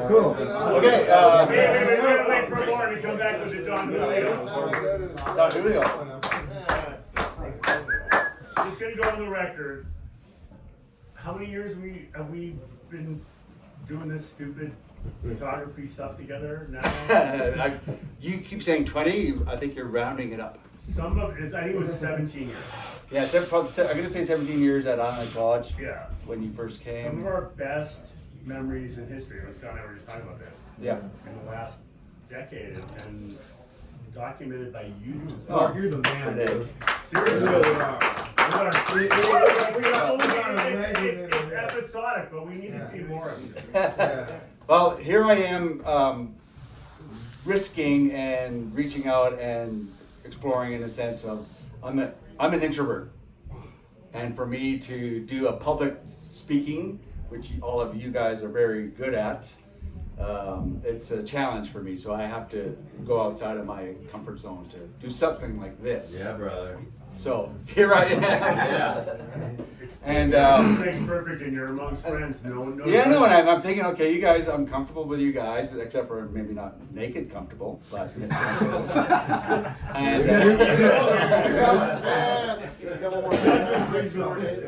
Cool. Okay. Wait for Lauren to come back with the Don Julio. Don Julio. Just gonna go on the record. How many years have we been doing this stupid photography stuff together now? You keep saying 20. I think you're rounding it up. Some of it, I think it was 17 years. Yeah, I'm going to say 17 years at online college. Yeah. When you first came. Some of our best memories in history, and Scott and I were just talking about this. Yeah. In the last decade, and documented by you. Oh, you're the man, dude. Seriously. It's It's episodic, but we need to see more of it. Well, here I am risking and reaching out and exploring in a sense of I'm an introvert, and for me to do a public speaking, which all of you guys are very good at, it's a challenge for me. So I have to go outside of my comfort zone to do something like this. Yeah, brother. So here I am. Yeah. And Makes perfect, and you're amongst friends. No. yeah, no, and I'm thinking, okay, you guys, I'm comfortable with you guys, except for maybe not naked comfortable, but and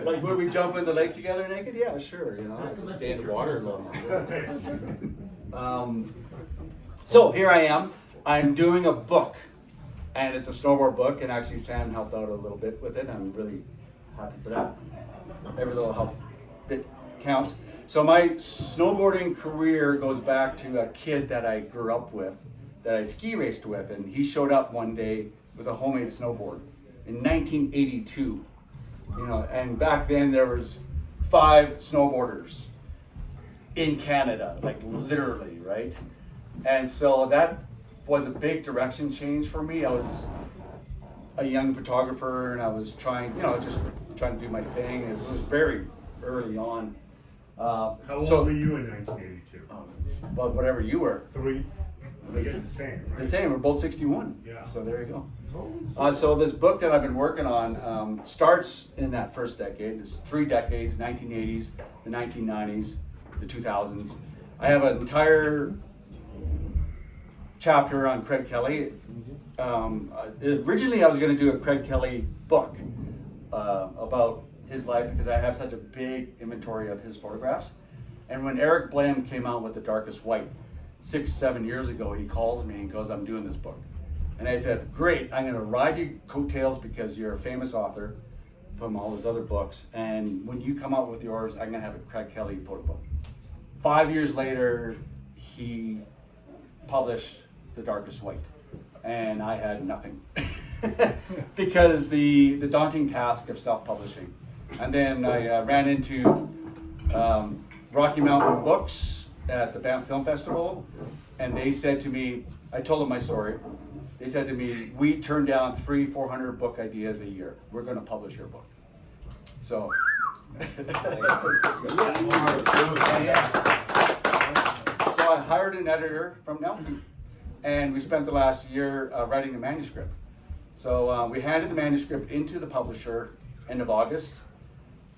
like, would we jump in the lake together naked? Yeah, sure. You know, I can stay in the water a little longer. So here I am. I'm doing a book, and it's a snowboard book, and actually Sam helped out a little bit with it. I'm really happy for that. Every little help bit counts. So my snowboarding career goes back to a kid that I grew up with, that I ski raced with, and he showed up one day with a homemade snowboard in 1982. You know, and back then there was 5 snowboarders in Canada, like literally, right? And so that was a big direction change for me. I was a young photographer, and I was trying, just trying to do my thing. It was very early on. How old were you in 1982? Well, whatever you were. 3. I guess the same, right? The same. We're both 61. Yeah. So there you go. So this book that I've been working on starts in that first decade. It's 3 decades: 1980s, the 1990s, the 2000s. I have an entire chapter on Craig Kelly. Originally I was going to do a Craig Kelly book about his life, because I have such a big inventory of his photographs. And when Eric Bland came out with The Darkest White 6-7 years ago, he calls me and goes, I'm doing this book. And I said, great, I'm going to ride your coattails because you're a famous author from all his other books, and when you come out with yours, I'm going to have a Craig Kelly photo book. 5 years later, he published The Darkest White, and I had nothing because the daunting task of self-publishing. And then I ran into Rocky Mountain Books at the Banff Film Festival, and they said to me, I told them my story. They said to me, we turn down 300-400 book ideas a year. We're going to publish your book. So, so I hired an editor from Nelson, and we spent the last year writing a manuscript. So we handed the manuscript into the publisher end of August,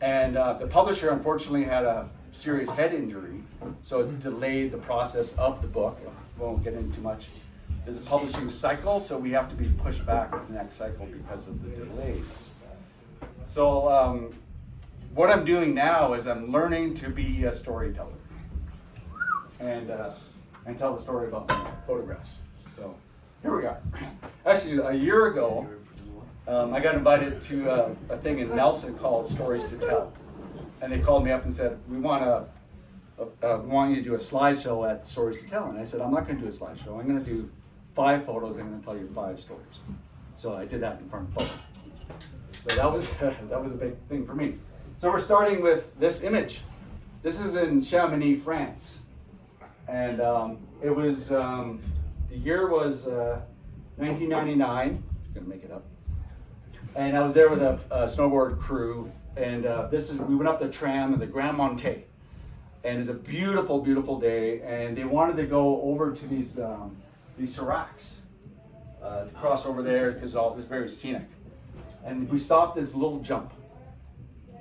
and the publisher unfortunately had a serious head injury, so it's delayed the process of the book. I won't get into too much. There's a publishing cycle, so we have to be pushed back to the next cycle because of the delays. So what I'm doing now is I'm learning to be a storyteller and tell the story about my photographs. So here we are. Actually, a year ago, I got invited to a thing in Nelson called Stories to Tell, and they called me up and said, we want you to do a slideshow at Stories to Tell. And I said, I'm not going to do a slideshow. I'm going to do 5 photos. I'm going to tell you 5 stories. So I did that in front of public. So that was a big thing for me. So we're starting with this image. This is in Chamonix, France, and it was the year was 1999. I'm gonna make it up. And I was there with a snowboard crew, and we went up the tram in the Grand Montée, and it's a beautiful, beautiful day. And they wanted to go over to these seracs to cross over there because it was very scenic. And we stopped this little jump,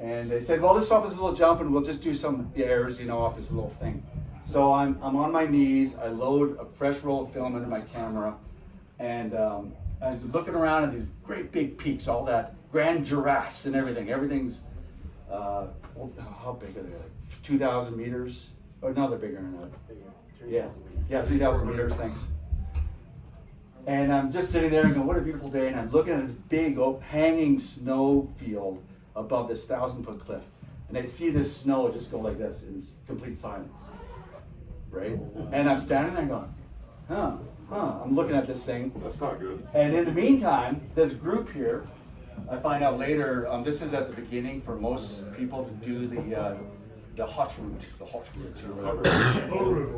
And they said, well, let's stop this little jump and we'll just do some airs, you know, off this little thing. So I'm on my knees, I load a fresh roll of film into my camera, and I'm looking around at these great big peaks, all that grand giraffes and everything. Everything's, how big are they? Like 2,000 meters? Oh, no, they're bigger than that. Yeah, 3,000 meters, thanks. And I'm just sitting there and going, what a beautiful day. And I'm looking at this big hanging snow field above this 1,000-foot cliff. And I see this snow just go like this in complete silence, right? And I'm standing there going, I'm looking at this thing. That's not good. And in the meantime, this group here, I find out later, this is at the beginning for most people to do the hot route,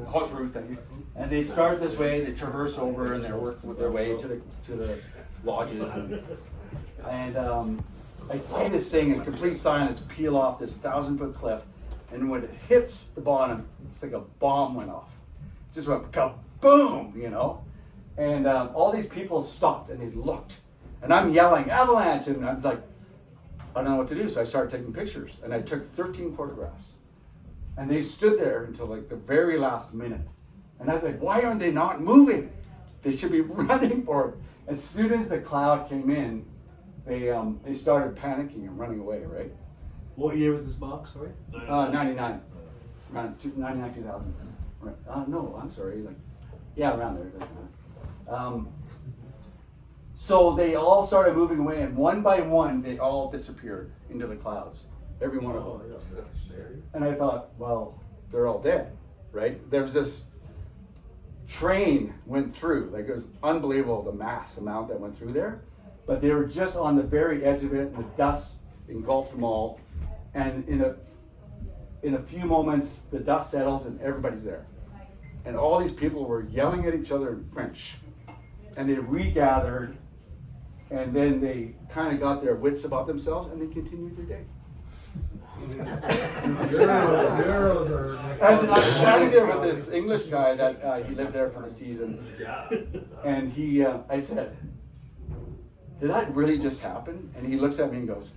hot route thing. And they start this way, they traverse over, and they're working their way to the lodges. And I see this thing in complete silence peel off this 1,000-foot cliff, and when it hits the bottom, it's like a bomb went off. Just went kaboom, you know? And all these people stopped and they looked. And I'm yelling, avalanche! And I'm like, I don't know what to do. So I started taking pictures. And I took 13 photographs. And they stood there until like the very last minute. And I was like, why aren't they not moving? They should be running for it. As soon as the cloud came in, they started panicking and running away, right? What year was this, Mark? Sorry. 99. Around 99, 2000. Right. No, I'm sorry. Around there. Doesn't matter. So they all started moving away, and one by one, they all disappeared into the clouds. Every one of them. And I thought, well, they're all dead, right? There was this train went through, like it was unbelievable the mass amount that went through there, but they were just on the very edge of it, and the dust engulfed them all, and in a few moments the dust settles and everybody's there, and all these people were yelling at each other in French, and they regathered, and then they kind of got their wits about themselves and they continued their day. Zeros are. And I was standing there with this English guy that he lived there for the season, and I said, did that really just happen? And he looks at me and goes,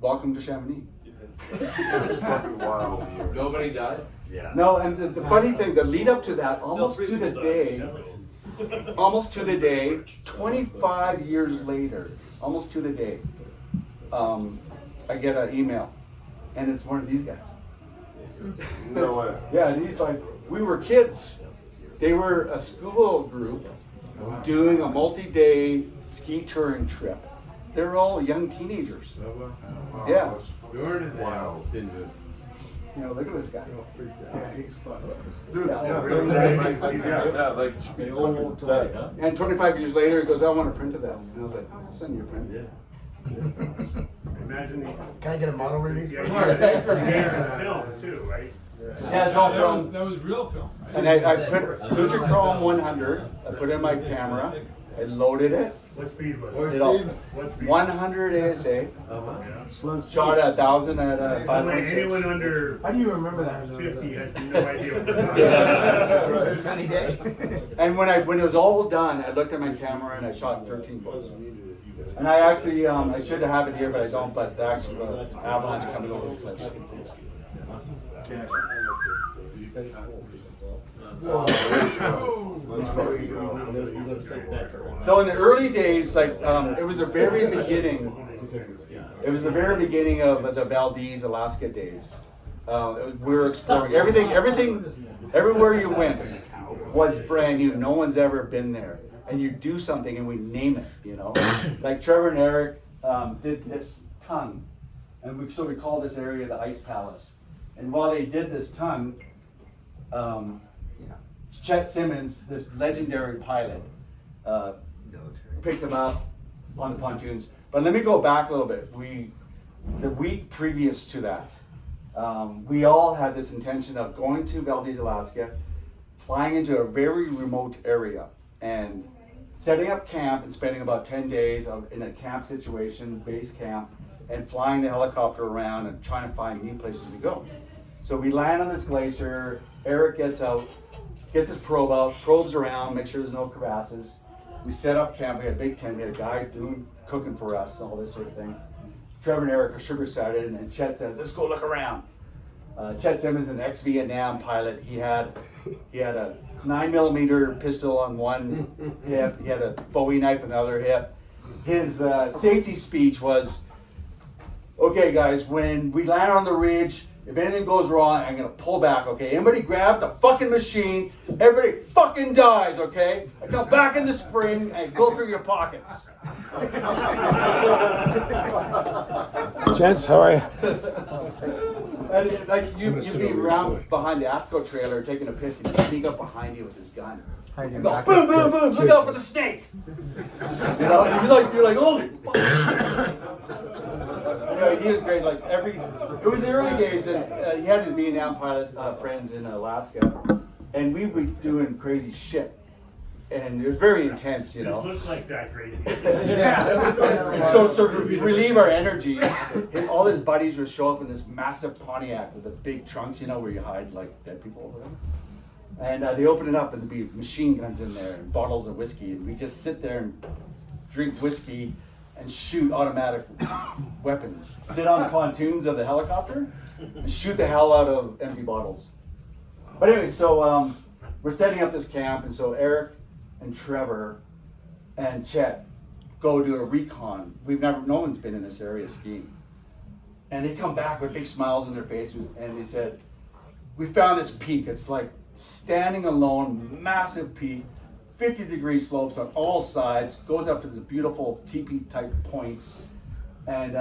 welcome to Chamonix. That's fucking wild. Nobody died? Yeah. No, and the funny thing, the lead up to that, almost to the day, 25 years later, almost to the day, I get an email, and it's one of these guys. No way. Yeah, and he's like, we were kids. They were a school group doing a multi-day ski touring trip. They were all young teenagers. Wow, Yeah. that's fucking Where did wild. they didn't You know, look at this guy. Yeah, he's fun. Dude, Yeah. yeah, like They all walked away, huh? And 25 years later, he goes, I want a print of that. And I was like, I'll send you a print. Imagine the. Can I get a model release? Yeah, Thanks for yeah, film too, right? Yeah, it's all film. That was real film. And I put Fujichrome 100, I put it in my camera, I loaded it, What speed was it? it all, What speed? 100 ASA, shot at 1,000 at Anyone 5.6. under How do you remember that? 50 has no idea what that's It was a sunny day. And when it was all done, I looked at my camera and I shot 13 photos. And I actually, I should have it here, but I don't, but actually the avalanche coming over the cliff. So in the early days, it was the very beginning. It was the very beginning of the Valdez, Alaska days. We were exploring everything. Everywhere you went was brand new. No one's ever been there. And you do something and we name it, you know. Like Trevor and Eric did this ton, and we call this area the Ice Palace. And while they did this ton, Chet Simmons, this legendary pilot, picked them up on the pontoons. But let me go back a little bit. The week previous to that, we all had this intention of going to Valdez, Alaska, flying into a very remote area, and setting up camp and spending about 10 days in a camp situation, base camp, and flying the helicopter around and trying to find new places to go. So we land on this glacier, Eric gets out, gets his probe out, probes around, make sure there's no crevasses. We set up camp, we had a big tent, we had a guy cooking for us, and all this sort of thing. Trevor and Eric are super excited, and then Chet says, "Let's go look around." Chet Simmons, an ex-Vietnam pilot, he had a 9mm pistol on one hip. He had a Bowie knife on the other hip. His safety speech was, "Okay, guys, when we land on the ridge, if anything goes wrong, I'm gonna pull back, okay? Everybody grab the fucking machine. Everybody fucking dies, okay? I come back in the spring and go through your pockets." Gents, how are you? And you'd be around behind the AFCO trailer taking a piss, and he'd sneak up behind you with his gun. And go, boom, boom, boom, look out for the snake. You know, and you're like, holy fuck. Anyway, he was great. Like it was the early days, and he had his Vietnam pilot friends in Alaska, and we were doing crazy shit. And it was very intense, you know. This looks like that crazy. And so to relieve our energy, all his buddies would show up in this massive Pontiac with the big trunks, you know, where you hide like dead people over there. And they open it up, and there'd be machine guns in there and bottles of whiskey, and we just sit there and drink whiskey and shoot automatic weapons. Sit on the pontoons of the helicopter and shoot the hell out of empty bottles. But anyway, so we're setting up this camp, and so Eric and Trevor and Chet go do a recon. No one's been in this area skiing. And they come back with big smiles on their faces, and they said, "We found this peak. It's like standing alone, massive peak, 50-degree slopes on all sides, goes up to this beautiful teepee type point. And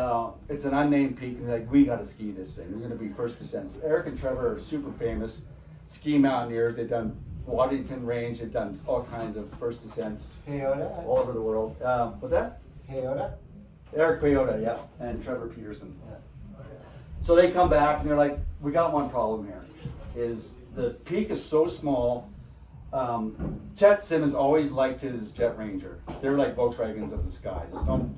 it's an unnamed peak, and they're like, we gotta ski this thing. We're gonna be first descents." Eric and Trevor are super famous ski mountaineers. They've done Waddington Range, they've done all kinds of first descents all over the world. What's that? Eric Peyoda, yeah, and Trevor Peterson. Yeah. So they come back and they're like, "We got one problem here, is the peak is so small." Chet Simmons always liked his Jet Ranger. They're like Volkswagens of the sky.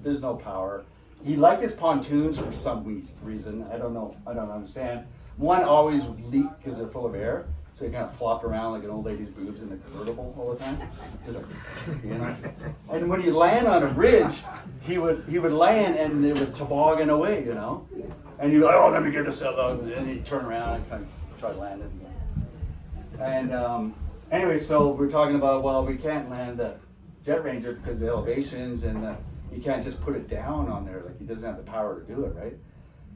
There's no power. He liked his pontoons for some reason. I don't know. I don't understand. One always would leak because they're full of air. So he kind of flopped around like an old lady's boobs in a convertible all the time. Just like, you know. And when you land on a ridge, he would land and it would toboggan away, you know. And he'd be like, "Oh, let me get this out," and then he'd turn around and kind of try to land it. And anyway, so we're talking about, well, we can't land the Jet Ranger because of the elevations, and you can't just put it down on there. Like, he doesn't have the power to do it, right?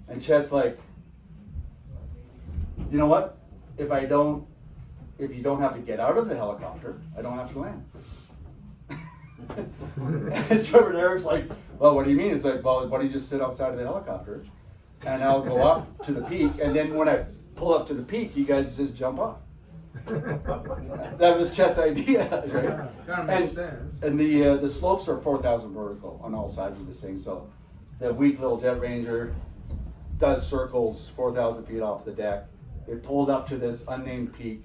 And Chet's like, "You know what? If you don't have to get out of the helicopter, I don't have to land." And Trevor and Eric's like, "Well, what do you mean?" It's like, "Well, why don't you just sit outside of the helicopter, and I'll go up to the peak, and then when I pull up to the peak, you guys just jump off." That was Chet's idea, right? Kind of makes sense. And the slopes are 4,000 vertical on all sides of this thing, so the weak little Jet Ranger does circles 4,000 feet off the deck. They pulled up to this unnamed peak,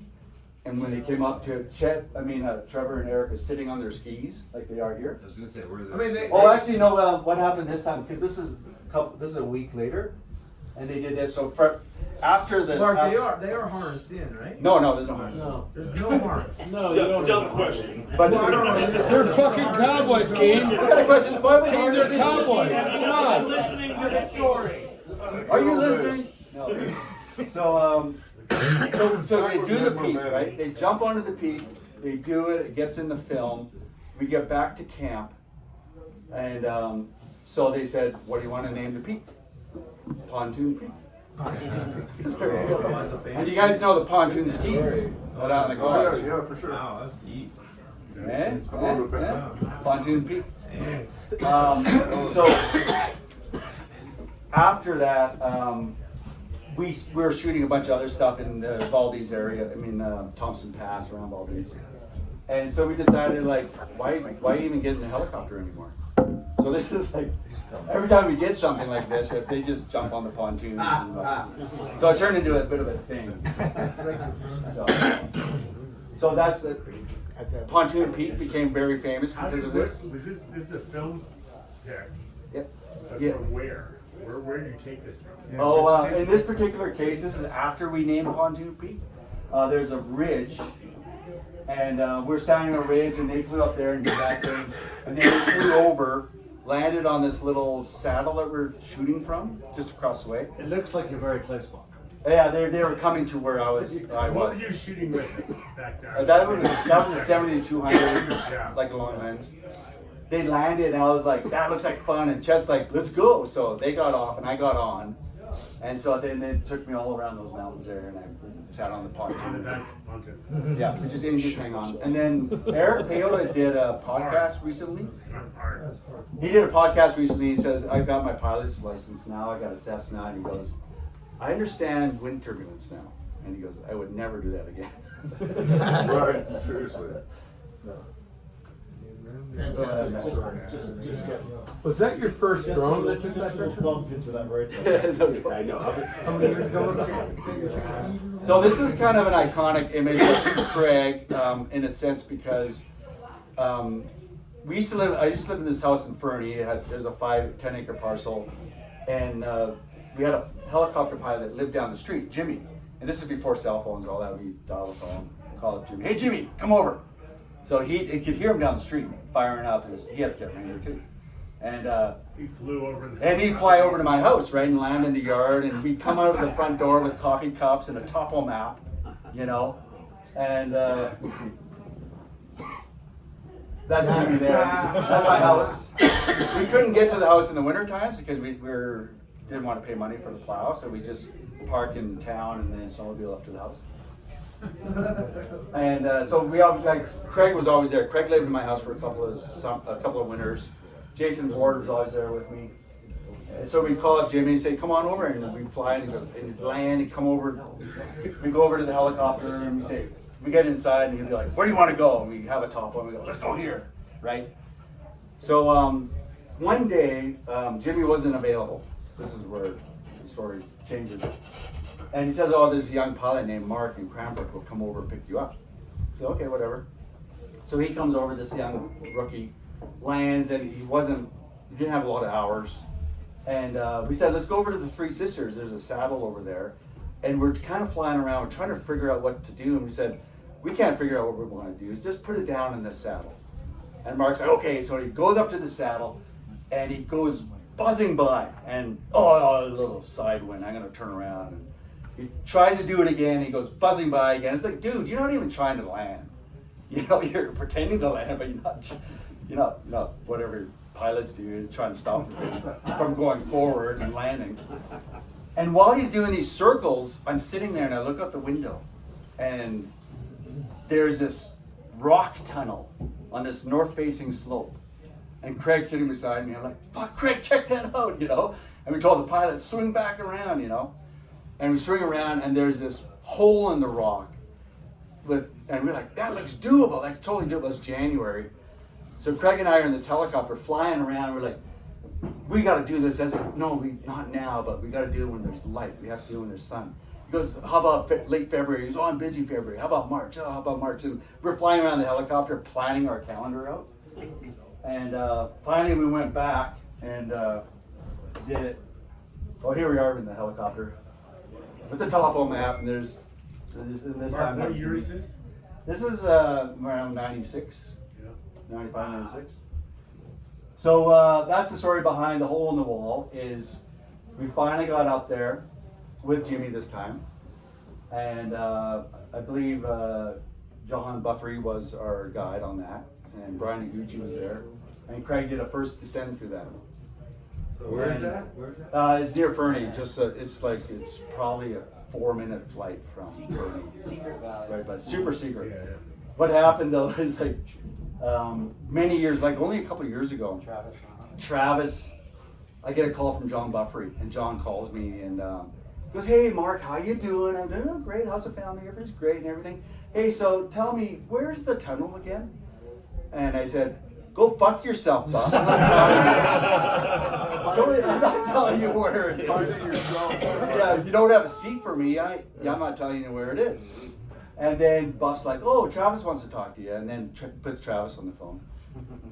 and when they came up to it, Trevor and Eric are sitting on their skis like they are here. I was gonna say, where are they? I mean, Oh, actually, no. What happened this time? Because this is a week later, and they did this. So after the Mark, they are harnessed in, right? no, there's no harness. No. There's no harness. No, you don't. Dumb question. But They're fucking cowboys, Keith. I got a question. Why would they They're cowboys. Come on. Listening to the story. Are you listening? No. So they do the peak, right? They jump onto the peak. They do it. It gets in the film. We get back to camp, and so they said, "What do you want to name the peak?" Pontoon Peak. And you guys know the pontoon skis out on the garage. Yeah, for sure. Wow, that's deep. Pontoon Peak. So after that, we were shooting a bunch of other stuff in the Valdez area. Thompson Pass around Valdez. And so we decided, like, why even get in the helicopter anymore? So this is like, every time we did something like this, they just jump on the pontoons. So it turned into a bit of a thing. So that's the Pontoon Peak became very famous because of this. Was this is a film pick? Yep. But Yeah. from where? Where do you take this from? Oh, in this particular case, this is after we named Pontoon Peak. There's a ridge, and we're standing on a ridge, and they flew up there and did that thing, and then they flew over landed on this little saddle that we're shooting from, just across the way. It looks like you're very close, Mark. Yeah, they were coming to where I was. What were you shooting with back there? That was a 70-200, Yeah. like a long lens. They landed, and I was like, that looks like fun. And Chet's like, let's go. So they got off, and I got on. And so then they took me all around those mountains there, and I sat on the On the pontoon. back mountain. Yeah, we just hang on. And then Eric Paola did a podcast recently. Hard. He did a podcast recently. He says, I've got my pilot's license now. I got a Cessna. And he goes, I understand wind turbulence now. And he goes, I would never do that again. Right, seriously. Just get Was that your first drone that took that picture? bump into that right there. I know. How many years ago was it? So this is kind of an iconic image of Craig, in a sense, because I used to live in this house in Fernie. There's a 10 acre parcel, and we had a helicopter pilot that lived down the street, Jimmy. And this is before cell phones and all that. We dial the phone, call up Jimmy. Hey Jimmy, come over. So he could hear him down the street firing up. He had a jet ranger too, and He flew over the. and he'd fly over to my house, right, and land in the yard, and we'd come out of the front door with coffee cups and a topo map, you know, and let's see. That's Jimmy there. That's my house. We couldn't get to the house in the winter times because we didn't want to pay money for the plow, so we just park in town and then snowmobile up to the house. And so we all, like, Craig was always there. Craig lived in my house for a couple of winters. Jason Ford was always there with me. And so we'd call up Jimmy and say, come on over, and we'd fly, and he goes, and he'd land, he'd come over, we go over to the helicopter, and we get inside, and he'd be like, where do you want to go? And we have a top on, we go, let's go here, right? So one day, Jimmy wasn't available. This is where the story changes. And he says, oh, there's a young pilot named Mark in Cranbrook will come over and pick you up. So, okay, whatever. So he comes over, this young rookie, lands, and he didn't have a lot of hours. And we said, let's go over to the Three Sisters. There's a saddle over there. And we're kind of flying around, we're trying to figure out what to do. And we said, we can't figure out what we want to do. Just put it down in the saddle. And Mark's like, okay. So he goes up to the saddle, and he goes buzzing by. And, oh, a little side wind, I'm going to turn around. And he tries to do it again. He goes buzzing by again. It's like, dude, you're not even trying to land. You know, you're pretending to land, but you're not whatever pilots do. You're trying to stop them from going forward and landing. And while he's doing these circles, I'm sitting there and I look out the window, and there's this rock tunnel on this north-facing slope. And Craig's sitting beside me. I'm like, fuck, Craig, check that out, you know. And we told the pilot, swing back around, you know. And we swing around, and there's this hole in the rock. And we're like, that looks doable. Like, totally doable. It's January. So Craig and I are in this helicopter flying around. We're like, we got to do this. I said, no, not now, but we got to do it when there's light. We have to do it when there's sun. He goes, how about late February? He goes, oh, I'm busy February. How about March? Oh, how about March? And we're flying around the helicopter, planning our calendar out. And finally we went back and did it. Oh, here we are in the helicopter with the topo map, and there's this Mark, time. what year is this? This is around 96, Yeah. 95, 96. So that's the story behind the hole in the wall. Is we finally got up there with Jimmy this time, and I believe John Buffery was our guide on that, and Brian Iguchi was there, and Craig did a first descent through that. Where is that? Where is that? It's near Fernie. Just it's probably a 4-minute flight from Fernie. Secret Valley. Right, but super secret. Yeah. What happened though is like many years, like only a couple of years ago, Travis, I get a call from John Buffery, and John calls me and goes, hey Mark, how you doing? I'm doing great. How's the family? Everything's great and everything. Hey, so tell me, where's the tunnel again? And I said, go fuck yourself, Buff. I'm not telling you where it is. Yeah, you don't have a seat for me. I'm not telling you where it is. And then Buff's like, oh, Travis wants to talk to you. And then puts Travis on the phone.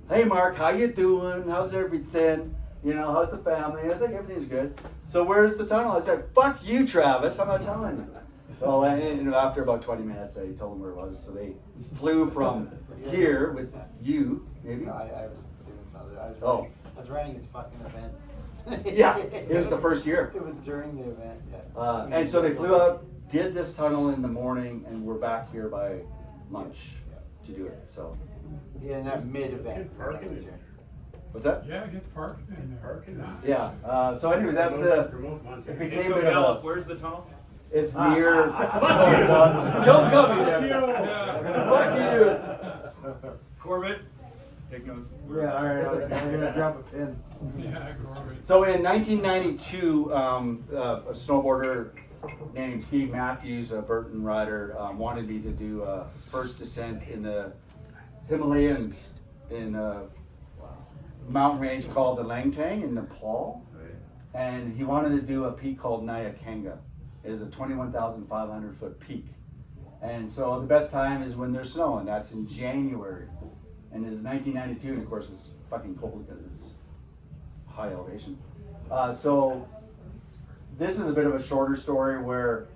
Hey, Mark, how you doing? How's everything? You know, how's the family? I was like, everything's good. So where's the tunnel? I said, fuck you, Travis. I'm not telling you. Well, and after about 20 minutes, I told them where it was. So they flew from here with you, maybe? No, I was doing something. I was Oh, I was running his fucking event. Yeah, it was the first year. It was during the event, yeah. And so they flew out, did this tunnel in the morning, and we're back here by lunch to do it. So, Yeah, and that mid-event. Good parking. what's that? Yeah, get parked in there. Parking. Yeah. So, anyways, that's the. It became Hey, so a bit of Gallup, a. where's the tunnel? It's near. Jill's coming Yeah. Fuck you. Corbett, take notes. Yeah, all right, I'm gonna drop a pin. Yeah, Corbett. So in 1992, a snowboarder named Steve Matthews, a Burton rider, wanted me to do a first descent in the Himalayas in a mountain range called the Langtang in Nepal. And he wanted to do a peak called Nyakanga. It is a 21,500 foot peak. And so the best time is when there's snow, and that's in January. And it is 1992, and of course it's fucking cold because it's high elevation. So this is a bit of a shorter story where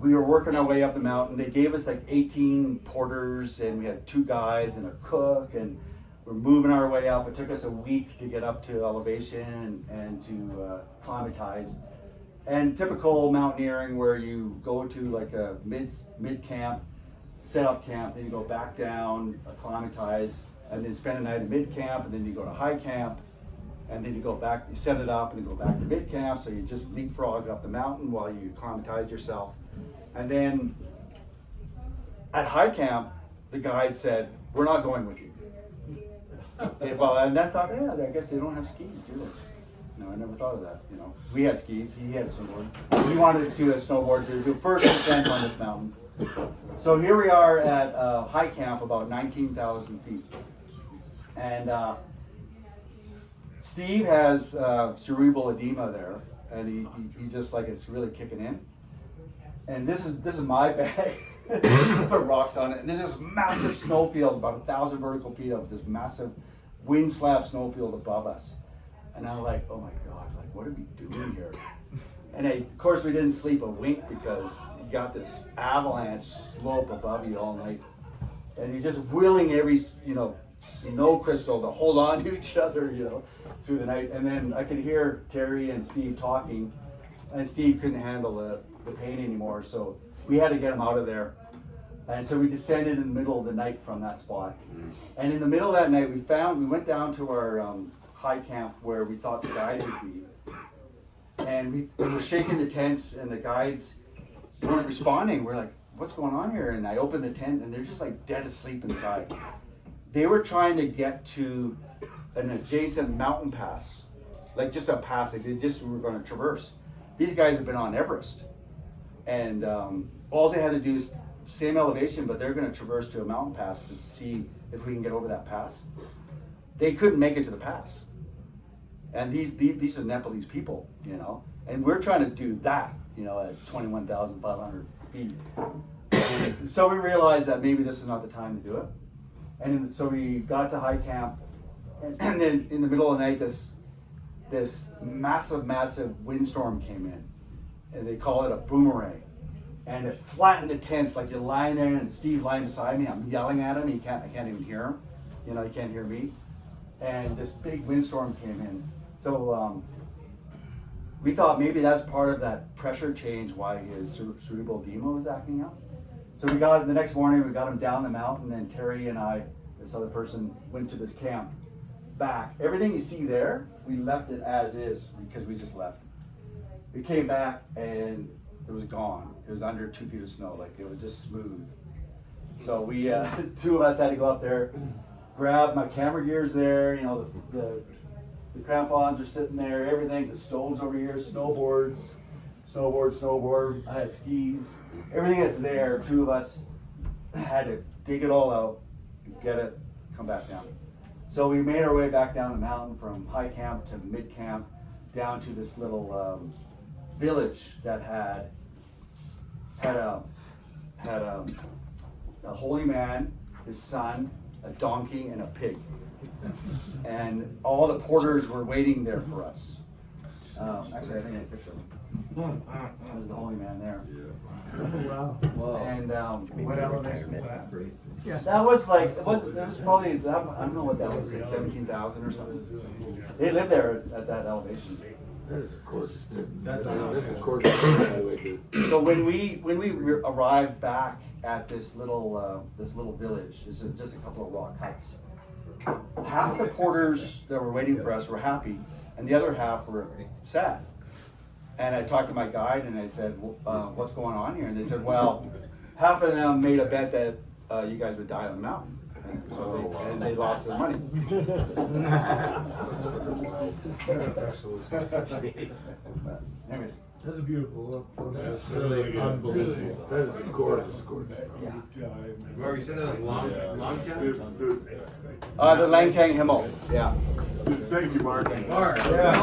we were working our way up the mountain. They gave us like 18 porters, and we had 2 guides and a cook, and we're moving our way up. It took us a week to get up to elevation and to acclimatize. And typical mountaineering where you go to like a mid camp, set up camp, then you go back down, acclimatize, and then spend a night at mid camp, and then you go to high camp, and then you go back, you set it up, and you go back to mid camp, so you just leapfrog up the mountain while you acclimatize yourself. And then at high camp, the guide said, "We're not going with you." And I thought, yeah, I guess they don't have skis, do they? No, I never thought of that. You know, we had skis. He had a snowboard. We wanted to snowboard to do first descent on this mountain. So here we are at high camp, about 19,000 feet, and Steve has cerebral edema there, and he just like it's really kicking in. And this is my bag. Put rocks on it, and there's this massive snowfield, about 1,000 vertical feet of this massive wind-slapped snowfield above us. And I'm like, oh my God, like what are we doing here? And of course we didn't sleep a wink because you got this avalanche slope above you all night. And you're just willing every, snow crystal to hold on to each other, through the night. And then I could hear Terry and Steve talking, and Steve couldn't handle the pain anymore. So we had to get him out of there. And so we descended in the middle of the night from that spot. And in the middle of that night, we went down to our high camp where we thought the guides would be. And we were shaking the tents, and the guides weren't responding. We're like, what's going on here? And I opened the tent, and they're just like dead asleep inside. They were trying to get to an adjacent mountain pass, like just a pass they just were going to traverse. These guys have been on Everest. And all they had to do is same elevation, but they're going to traverse to a mountain pass to see if we can get over that pass. They couldn't make it to the pass. And these are Nepalese people, and we're trying to do that, at 21,500 feet. So we realized that maybe this is not the time to do it. And so we got to high camp, and then in the middle of the night, this massive windstorm came in, and they call it a boomerang. And it flattened the tents, like you're lying there, and Steve lying beside me. I'm yelling at him. I can't even hear him. He can't hear me. And this big windstorm came in. So we thought maybe that's part of that pressure change why his cerebral edema was acting up. So the next morning, we got him down the mountain, and Terry and I, this other person, went to this camp back. Everything you see there, we left it as is because we just left. We came back, and it was gone. It was under 2 feet of snow, like it was just smooth. So we, 2 of us had to go up there, grab my camera gear's there, the crampons are sitting there, everything, the stoves over here, snowboard. I had skis, everything that's there. 2 of us had to dig it all out, get it, come back down. So we made our way back down the mountain from high camp to mid camp, down to this little village that had a holy man, his son, a donkey, and a pig. And all the porters were waiting there for us. Actually, I think I picked him. There's the holy man there. Wow. And And What elevation is that? that was like it was probably I don't know what that was, like 17,000 or something. They lived there at that elevation. That is gorgeous. That's a gorgeous. By the way, dude. So when we arrived back at this little village, it's just a couple of rock huts. Half the porters that were waiting for us were happy, and the other half were sad. And I talked to my guide and I said, "What's going on here?" And they said, "Well, half of them made a bet that you guys would die on the mountain." And so they lost their money. But anyways, That's a beautiful look. That's really good. Unbelievable. That is a gorgeous, gorgeous. Mark, you said that was long jump? the Langtang Himmel, yeah. Thank you, Mark. Mark. Yeah.